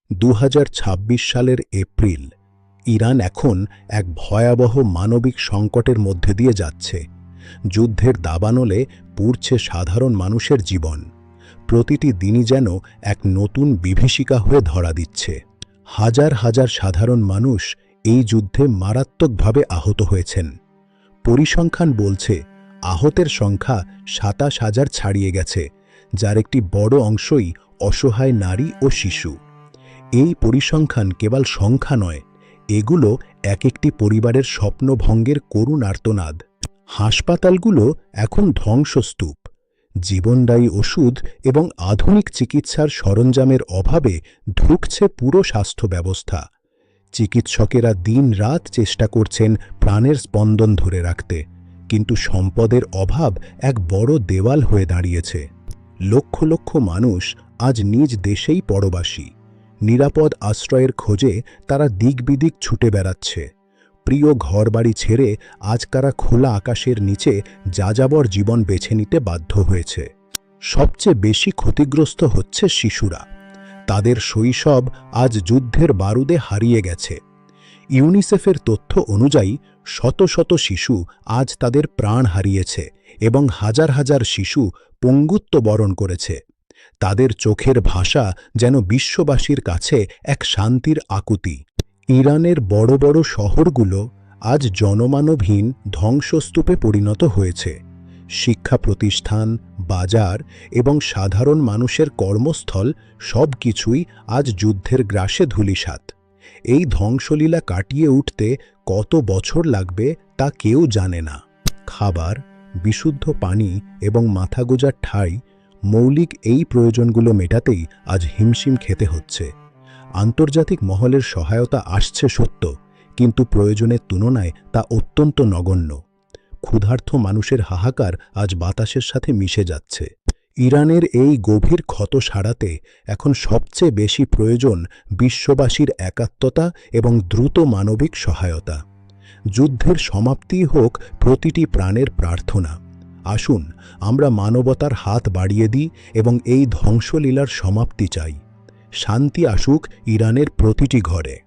2026 সালের April. Iran এখন এক ভয়াবহ মানবিক সংকটের মধ্যে দিয়ে যাচ্ছে। যুদ্ধের দাবানলে পুড়ছে সাধারণ মানুষের জীবন। প্রতিটি দিনই যেন এক নতুন বিভীষিকা হয়ে ধরা দিচ্ছে। হাজার হাজার সাধারণ মানুষ এই যুদ্ধে মারাত্মকভাবে আহত হয়েছেন। পরিসংখ্যান বলছে আহতের সংখ্যা 27,000 ছাড়িয়ে গেছে, যার একটি বড় অংশই অসহায় নারী ও শিশু। এই পরিসংখ্যান কেবল সংখ্যা নয়, এগুলো এক একটি পরিবারের স্বপ্নভঙ্গের করুণ আর্তনাদ। হাসপাতালগুলো এখন ধ্বংসস্তূপ। জীবনদায়ী ওষুধ এবং আধুনিক চিকিৎসার সরঞ্জামের অভাবে ধুঁকছে পুরো স্বাস্থ্য ব্যবস্থা। চিকিৎসকেরা দিন-রাত চেষ্টা করছেন প্রাণের স্পন্দন ধরে রাখতে, কিন্তু সম্পদের অভাব এক বড় দেওয়াল হয়ে দাঁড়িয়েছে। লক্ষ লক্ষ মানুষ আজ নিজ দেশেই পরবাসী। নিরাপদ আশ্রয়ের খোঁজে তারা দিকবিদিক ছুটে বেড়াচ্ছে। প্রিয় ঘরবাড়ি ছেড়ে আজ তারা খোলা আকাশের নিচে যাযাবর জীবন বেছে নিতে বাধ্য হয়েছে। সবচেয়ে বেশি ক্ষতিগ্রস্ত হচ্ছে শিশুরা। তাদের শৈশব আজ যুদ্ধের বারুদে হারিয়ে গেছে। ইউনিসেফের তথ্য অনুযায়ী শত শত শিশু আজ তাদের প্রাণ হারিয়েছে এবং হাজার হাজার শিশু পঙ্গুত্ব বরণ করেছে। তাদের চোখের ভাষা যেন বিশ্ববাসীর কাছে এক শান্তির আকুতি। ইরানের বড় বড় শহরগুলো আজ জনমানবহীন ধ্বংসস্তূপে পরিণত হয়েছে। শিক্ষা প্রতিষ্ঠান, বাজার এবং সাধারণ মানুষের কর্মস্থল সবকিছুই আজ যুদ্ধের গ্রাসে ধূলিসাৎ। এই ধ্বংসলীলা কাটিয়ে উঠতে কত বছর লাগবে তা কেউ জানে না। খাবার, বিশুদ্ধ পানি এবং মাথা গোঁজার ঠাঁই, মৌলিক এই প্রয়োজনগুলো মেটাতেই আজ হিমশিম খেতে হচ্ছে। আন্তর্জাতিক মহলের সহায়তা আসছে সত্য, কিন্তু প্রয়োজনের তুলনায় তা অত্যন্ত নগণ্য। ক্ষুধার্ত মানুষের হাহাকার আজ বাতাসের সাথে মিশে যাচ্ছে। ইরানের এই গভীর ক্ষত সারাতে এখন সবচেয়ে বেশি প্রয়োজন বিশ্ববাসীর একাত্মতা এবং দ্রুত মানবিক সহায়তা। যুদ্ধের সমাপ্তিই হোক প্রতিটি প্রাণের প্রার্থনা। আসুন আমরা মানবতার হাত বাড়িয়ে দিই এবং এই ধ্বংসলীলার সমাপ্তি চাই। শান্তি আসুক ইরানের প্রতিটি ঘরে।